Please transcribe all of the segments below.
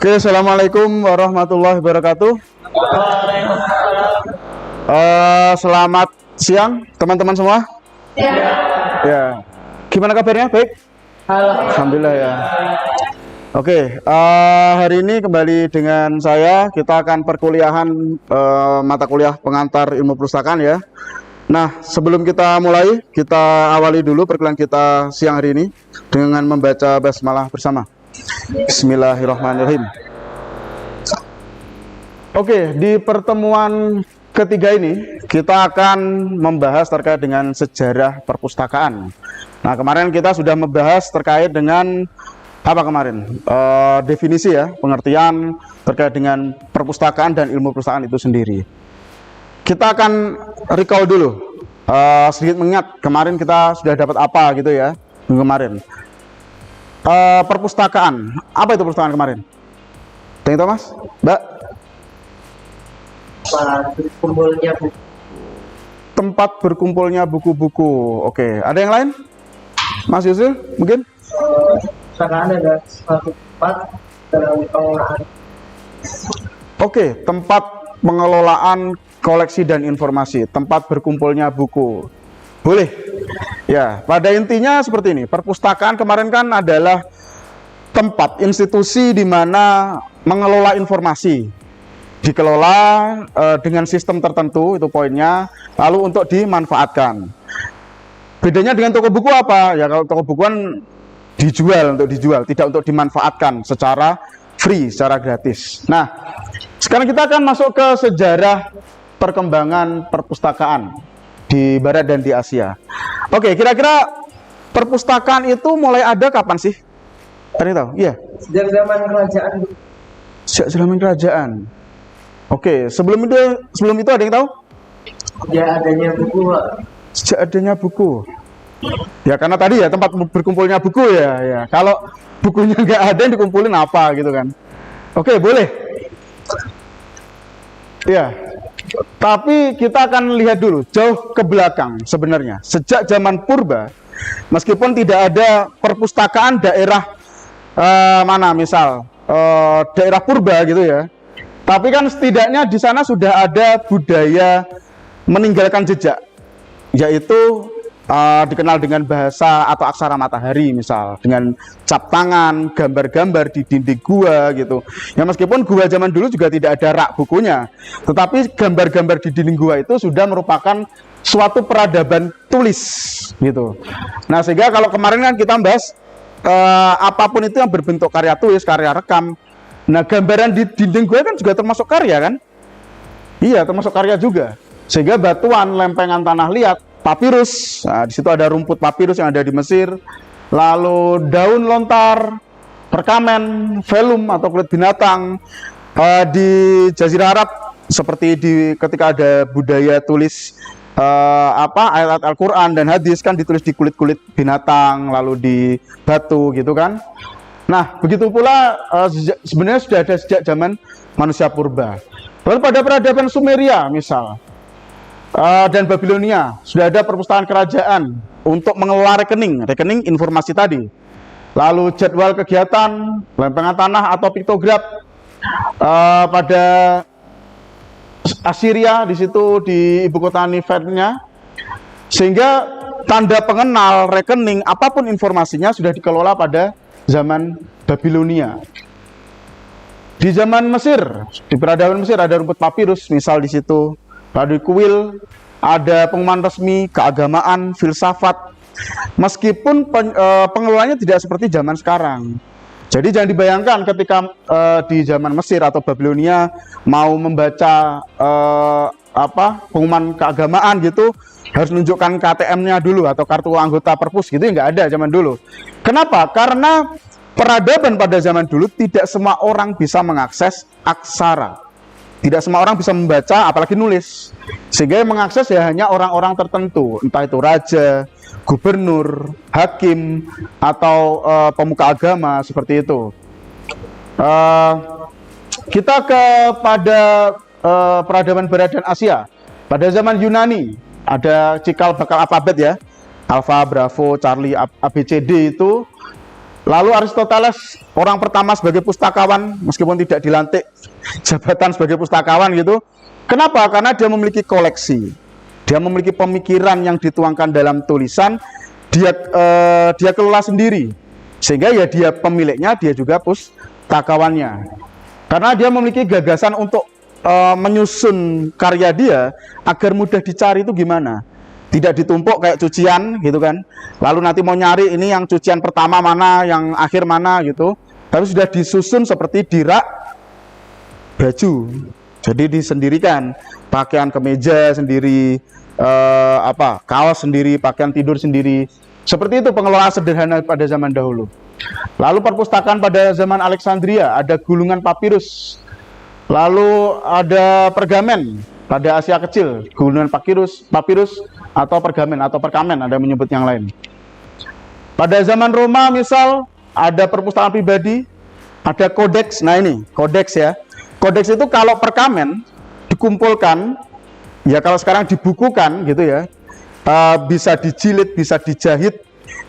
Oke, assalamualaikum warahmatullahi wabarakatuh. Selamat siang teman-teman semua. Ya, gimana kabarnya? Baik. Alhamdulillah ya. Oke, hari ini kembali dengan saya. Kita akan perkuliahan mata kuliah pengantar ilmu perpustakaan ya. Nah, sebelum kita mulai, kita awali dulu perkuliahan kita siang hari ini dengan membaca basmalah bersama. Bismillahirrahmanirrahim. Oke, di pertemuan ketiga ini kita akan membahas terkait dengan sejarah perpustakaan. Nah, kemarin kita sudah membahas terkait dengan apa kemarin? Definisi ya, pengertian terkait dengan perpustakaan dan ilmu perpustakaan itu sendiri. Kita akan recall dulu, sedikit mengingat kemarin kita sudah dapat apa gitu ya kemarin. Perpustakaan, apa itu perpustakaan kemarin? Tengok tahu mas, Mbak? Berkumpulnya buku. Tempat berkumpulnya buku-buku. Oke, ada yang lain? Mas Yusril, mungkin? Sekarang ada suatu tempat dalam pengelolaan. Oke, tempat pengelolaan koleksi dan informasi, tempat berkumpulnya buku. Boleh. Ya, pada intinya seperti ini. Perpustakaan kemarin kan adalah tempat institusi di mana mengelola informasi. Dikelola dengan sistem tertentu, itu poinnya, lalu untuk dimanfaatkan. Bedanya dengan toko buku apa? Ya, kalau toko buku kan untuk dijual, tidak untuk dimanfaatkan secara free, secara gratis. Nah, sekarang kita akan masuk ke sejarah perkembangan perpustakaan di Barat dan di Asia. Oke, kira-kira perpustakaan itu mulai ada kapan sih? Ada yang tahu? Iya. Sejak zaman kerajaan. Sejak zaman kerajaan. Oke, sebelum itu ada yang tahu? Sejak adanya buku, Pak. Sejak adanya buku. Ya karena tadi ya tempat berkumpulnya buku ya. Kalau bukunya nggak ada yang dikumpulin apa gitu kan? Oke, boleh. Ya. Tapi kita akan lihat dulu jauh ke belakang sebenarnya. Sejak zaman purba, meskipun tidak ada perpustakaan daerah daerah purba gitu ya. Tapi kan setidaknya di sana sudah ada budaya meninggalkan jejak, yaitu dikenal dengan bahasa atau aksara matahari, misal dengan cap tangan, gambar-gambar di dinding gua gitu. Ya meskipun gua zaman dulu juga tidak ada rak bukunya, tetapi gambar-gambar di dinding gua itu sudah merupakan suatu peradaban tulis gitu. Nah, sehingga kalau kemarin kan kita bahas apapun itu yang berbentuk karya tulis, karya rekam. Nah, gambaran di dinding gua kan juga termasuk karya kan? Iya, termasuk karya juga. Sehingga batuan, lempengan tanah liat, papirus, nah, di situ ada rumput papirus yang ada di Mesir, lalu daun lontar, perkamen, velum atau kulit binatang di Jazirah Arab, seperti ketika ada budaya tulis ayat-ayat Al-Quran dan hadis kan ditulis di kulit-kulit binatang, lalu di batu gitu kan. Nah, begitu pula sebenarnya sudah ada sejak zaman manusia purba. Lalu pada peradaban Sumeria misal, dan Babilonia sudah ada perpustakaan kerajaan untuk mengelola rekening informasi tadi. Lalu jadwal kegiatan, lempengan tanah atau piktograf pada Assyria, di situ di ibu kota Nineveh, sehingga tanda pengenal rekening apapun informasinya sudah dikelola pada zaman Babilonia. Di zaman Mesir, di peradaban Mesir ada rumput papirus misal di situ. Lalu kuil, ada pengumuman resmi, keagamaan, filsafat. Meskipun pengelolaannya tidak seperti zaman sekarang. Jadi jangan dibayangkan ketika di zaman Mesir atau Babilonia mau membaca pengumuman keagamaan gitu, harus menunjukkan KTM-nya dulu atau kartu anggota perpus gitu, nggak ada zaman dulu. Kenapa? Karena peradaban pada zaman dulu tidak semua orang bisa mengakses aksara. Tidak semua orang bisa membaca, apalagi nulis. Sehingga yang mengakses ya hanya orang-orang tertentu, entah itu raja, gubernur, hakim, atau pemuka agama, seperti itu. Kita kepada peradaban Barat dan Asia. Pada zaman Yunani, ada cikal bakal alfabet ya. Alfa, Bravo, Charlie, ABCD itu Lalu Aristoteles orang pertama sebagai pustakawan, meskipun tidak dilantik jabatan sebagai pustakawan gitu. Kenapa? Karena dia memiliki koleksi, dia memiliki pemikiran yang dituangkan dalam tulisan, dia kelola sendiri, sehingga ya dia pemiliknya, dia juga pustakawannya. Karena dia memiliki gagasan untuk menyusun karya dia agar mudah dicari itu gimana. Tidak ditumpuk kayak cucian gitu kan. Lalu nanti mau nyari ini yang cucian pertama mana, yang akhir mana gitu. Tapi sudah disusun seperti di rak baju. Jadi disendirikan, pakaian kemeja sendiri, kaos sendiri, pakaian tidur sendiri. Seperti itu pengelolaan sederhana pada zaman dahulu. Lalu perpustakaan pada zaman Alexandria, ada gulungan papirus. Lalu ada pergamen pada Asia Kecil, gulungan papirus atau pergamen atau perkamen, ada yang menyebut yang lain. Pada zaman Roma misal ada perpustakaan pribadi, ada kodeks. Nah ini kodeks ya. Kodeks itu kalau perkamen dikumpulkan, ya kalau sekarang dibukukan gitu ya, bisa dijilid, bisa dijahit,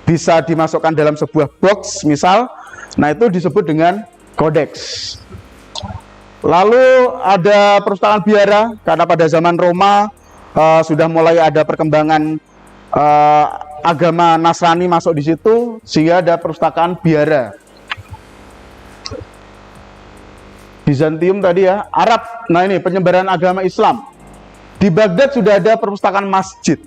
bisa dimasukkan dalam sebuah box misal. Nah itu disebut dengan kodeks. Lalu ada perpustakaan biara, karena pada zaman Roma sudah mulai ada perkembangan agama Nasrani masuk di situ, sehingga ada perpustakaan biara. Bizantium tadi ya, Arab. Nah ini penyebaran agama Islam. Di Baghdad sudah ada perpustakaan masjid,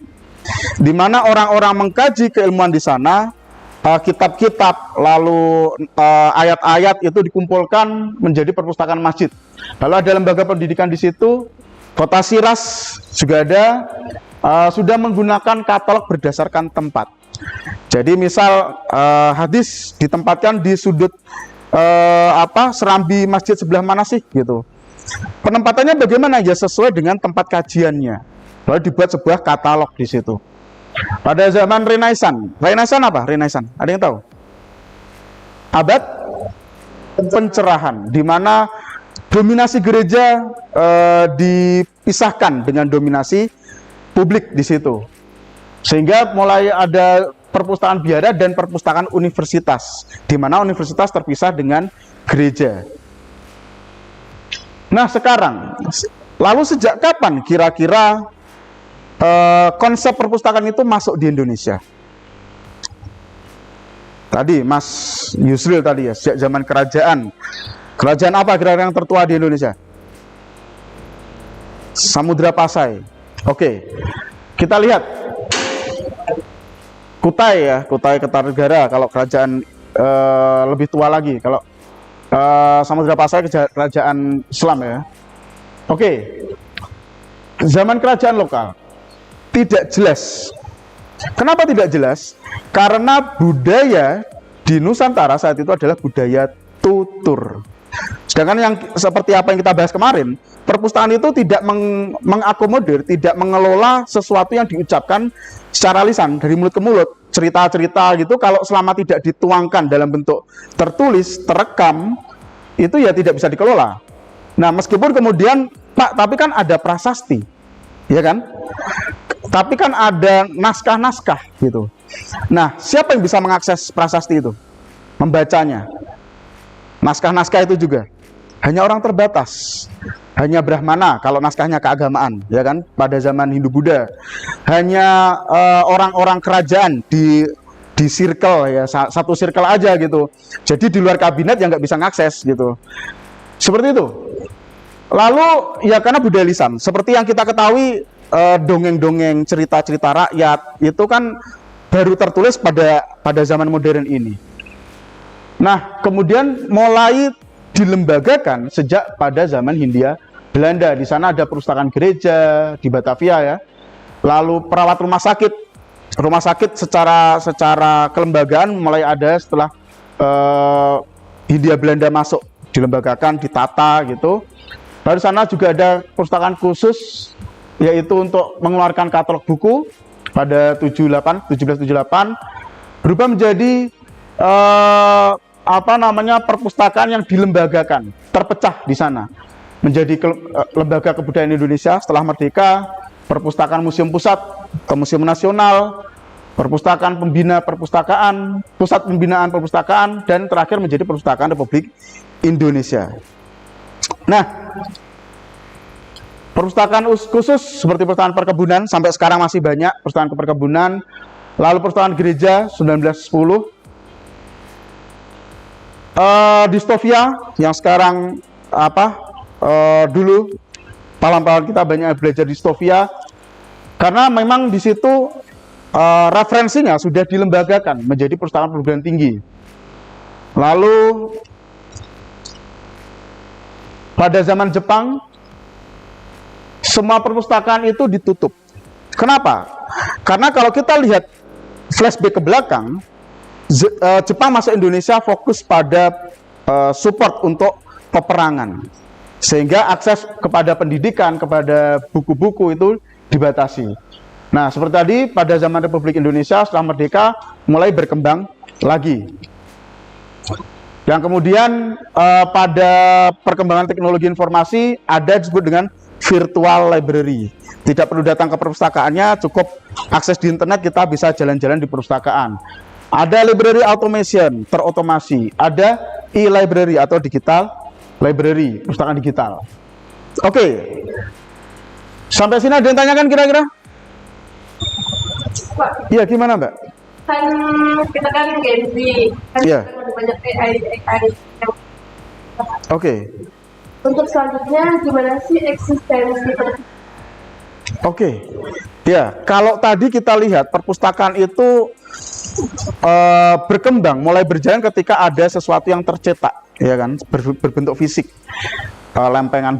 di mana orang-orang mengkaji keilmuan di sana, kitab-kitab, lalu ayat-ayat itu dikumpulkan menjadi perpustakaan masjid. Lalu ada lembaga pendidikan di situ. Kota Shiraz juga ada, sudah menggunakan katalog berdasarkan tempat. Jadi misal hadis ditempatkan di sudut serambi masjid sebelah mana sih gitu. Penempatannya bagaimana ya, sesuai dengan tempat kajiannya. Lalu dibuat sebuah katalog di situ. Pada zaman Renaissance apa? Renaissance, ada yang tahu? Abad pencerahan, di mana dominasi gereja dipisahkan dengan dominasi publik di situ. Sehingga mulai ada perpustakaan biara dan perpustakaan universitas, di mana universitas terpisah dengan gereja. Nah sekarang, lalu sejak kapan kira-kira konsep perpustakaan itu masuk di Indonesia? Tadi Mas Yusril tadi ya, sejak zaman kerajaan. Kerajaan apa kira-kira yang tertua di Indonesia? Samudra Pasai. Oke, kita lihat Kutai ya, Kutai Kertanegara kalau kerajaan lebih tua lagi. Kalau Samudra Pasai kerajaan Islam ya. Oke, zaman kerajaan lokal tidak jelas. Kenapa tidak jelas? Karena budaya di Nusantara saat itu adalah budaya tutur. Sedangkan yang seperti apa yang kita bahas kemarin, perpustakaan itu tidak mengakomodir, tidak mengelola sesuatu yang diucapkan secara lisan, dari mulut ke mulut, cerita-cerita gitu. Kalau selama tidak dituangkan dalam bentuk tertulis, terekam, itu ya tidak bisa dikelola. Nah, meskipun kemudian, Pak, tapi kan ada prasasti, ya kan? Tapi kan ada naskah-naskah gitu. Nah, siapa yang bisa mengakses prasasti itu? Membacanya. Naskah-naskah itu juga hanya orang terbatas, hanya Brahmana kalau naskahnya keagamaan, ya kan? Pada zaman Hindu-Buddha hanya orang-orang kerajaan di circle ya, satu circle aja gitu. Jadi di luar kabinet yang nggak bisa ngakses gitu. Seperti itu. Lalu ya karena budaya lisan, seperti yang kita ketahui, dongeng-dongeng, cerita-cerita rakyat itu kan baru tertulis pada zaman modern ini. Nah, kemudian mulai dilembagakan sejak pada zaman Hindia Belanda. Di sana ada perpustakaan gereja di Batavia ya. Lalu perawat rumah sakit secara kelembagaan mulai ada setelah Hindia Belanda masuk, dilembagakan, ditata gitu. Lalu di sana juga ada perpustakaan khusus, yaitu untuk mengeluarkan katalog buku pada 1778, berubah menjadi perpustakaan yang dilembagakan, terpecah di sana menjadi lembaga kebudayaan Indonesia setelah merdeka, perpustakaan museum pusat, ke museum nasional, perpustakaan pembina perpustakaan, pusat pembinaan perpustakaan, dan terakhir menjadi Perpustakaan Republik Indonesia. Nah, perpustakaan khusus seperti perpustakaan perkebunan sampai sekarang masih banyak, perpustakaan perkebunan, lalu perpustakaan gereja 1910, distofia yang sekarang dulu pahlawan-pahlawan kita banyak belajar distofia karena memang di situ referensinya sudah dilembagakan menjadi perpustakaan perguruan tinggi. Lalu pada zaman Jepang semua perpustakaan itu ditutup. Kenapa? Karena kalau kita lihat flashback ke belakang, Jepang masuk Indonesia fokus pada support untuk peperangan, sehingga akses kepada pendidikan, kepada buku-buku itu dibatasi. Nah, seperti tadi pada zaman Republik Indonesia setelah merdeka mulai berkembang lagi. Yang kemudian pada perkembangan teknologi informasi ada disebut dengan virtual library. Tidak perlu datang ke perpustakaannya, cukup akses di internet, kita bisa jalan-jalan di perpustakaan. Ada library automation, terotomasi. Ada e-library atau digital library, perpustakaan digital. Oke. Sampai sini ada yang tanyakan kira-kira? Pak, Iya, gimana Mbak? kan kita kan Gen Z, kan Iya. ada banyak AI. Oke. Untuk selanjutnya gimana sih eksistensi Oke. Ya, kalau tadi kita lihat perpustakaan itu berkembang, mulai berjalan ketika ada sesuatu yang tercetak, ya kan, berbentuk fisik. Lempengan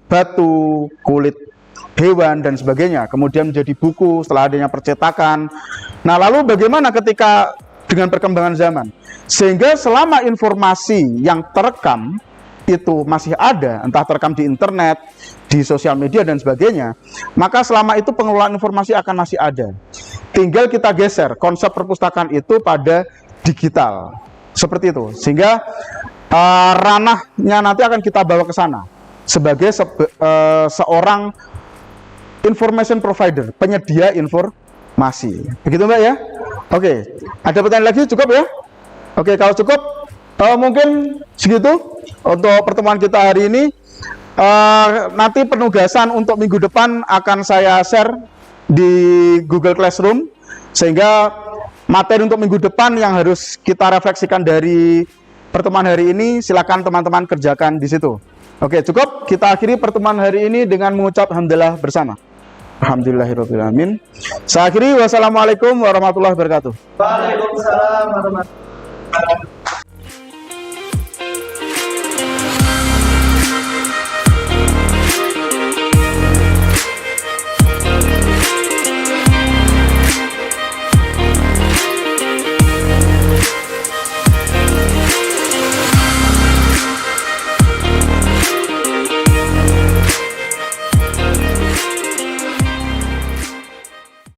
batu, kulit hewan dan sebagainya, kemudian menjadi buku setelah adanya percetakan. Nah, lalu bagaimana ketika dengan perkembangan zaman? Sehingga selama informasi yang terekam itu masih ada, entah terekam di internet, di sosial media dan sebagainya, maka selama itu pengelolaan informasi akan masih ada. Tinggal kita geser konsep perpustakaan itu pada digital. Seperti itu. Sehingga ranahnya nanti akan kita bawa ke sana sebagai seorang information provider, penyedia informasi. Begitu Mbak ya? Oke, ada pertanyaan lagi? Cukup ya? Oke, kalau cukup mungkin segitu untuk pertemuan kita hari ini. Nanti penugasan untuk minggu depan akan saya share di Google Classroom, sehingga materi untuk minggu depan yang harus kita refleksikan dari pertemuan hari ini, silakan teman-teman kerjakan di situ. Oke, cukup. Kita akhiri pertemuan hari ini dengan mengucap alhamdulillah bersama. Alhamdulillahirrahmanirrahim. Saya akhiri, wassalamualaikum warahmatullahi wabarakatuh. Waalaikumsalam warahmatullahi wabarakatuh.